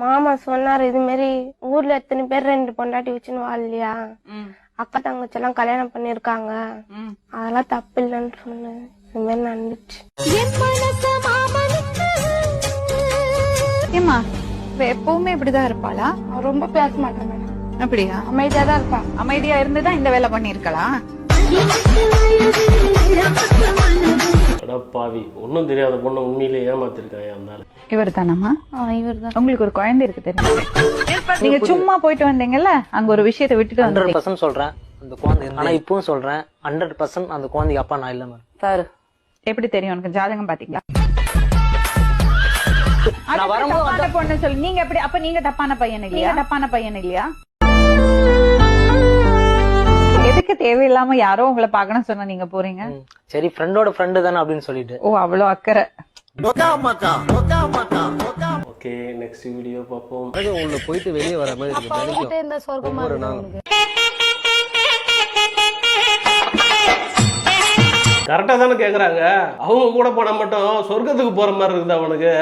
மாமா சொன்னாரு இது மாதிரி ஊர்ல எத்தனை பேர் 2 பொண்டாட்டி வச்சுன்னு வாழலையா, அக்கா தங்கச்சி எல்லாம் கல்யாணம் பண்ணிருக்காங்க, அதெல்லாம் தப்பு இல்லைன்னு சொன்னேன். இது மாதிரி நடந்துச்சு. ஏமா எப்பவுமே இப்படிதான் இருப்பாளா? ரொம்ப பேச மாட்டேன் மேடம். அப்படியா? அமைதியா தான் இருப்பான். அமைதியா இருந்துதான் இந்த வேலை பண்ணிருக்கலாம். பாவி ஒன்னும் தெரியாத பொண்ணு உண்மையிலே ஏமாத்திருக்காங்க. அதனால இவர் தானம்மா? இவர் தான். உங்களுக்கு ஒரு குழந்தை இருக்கு தெரியும். நீங்க சும்மா போயிட்டு வந்தீங்கல்ல, அங்க ஒரு விஷயத்தை விட்டுட்டு 100% சொல்றேன் அந்த குழந்தை. ஆனா இப்பவும் சொல்றேன் 100% அந்த குழந்தைக்கு அப்பா நான் இல்ல மேடம். சார் எப்படி தெரியும் உனக்கு? ஜாதகம் பாத்தீங்களா? நான் வரும்போது தப்பான பொண்ணு சொல்லி நீங்க எப்படி? அப்ப நீங்க தப்பான பையன் இல்லையா? தப்பான பையன் இல்லையா? எதுக்கு தேவையில்லாம யாரோ உங்களை பாக்கணும் சொன்னா நீங்க போறீங்க? சரி ஃப்ரெண்டோட ஃப்ரெண்டு தானே அப்படின்னு சொல்லிட்டு. ஓ அவ்வளவு அக்கறை. ஓகே, நெக்ஸ்ட் வீடியோ பார்ப்போம். உள்ள போயிட்டு வெளியே வர மாதிரி இருக்கு. இந்த சொர்க்கமா இருக்கு. கரெக்டா தானே கேக்குறாங்க. அவங்க கூட போனா மட்டும் சொர்க்கத்துக்கு போற மாதிரி இருக்குது அவனுக்கு.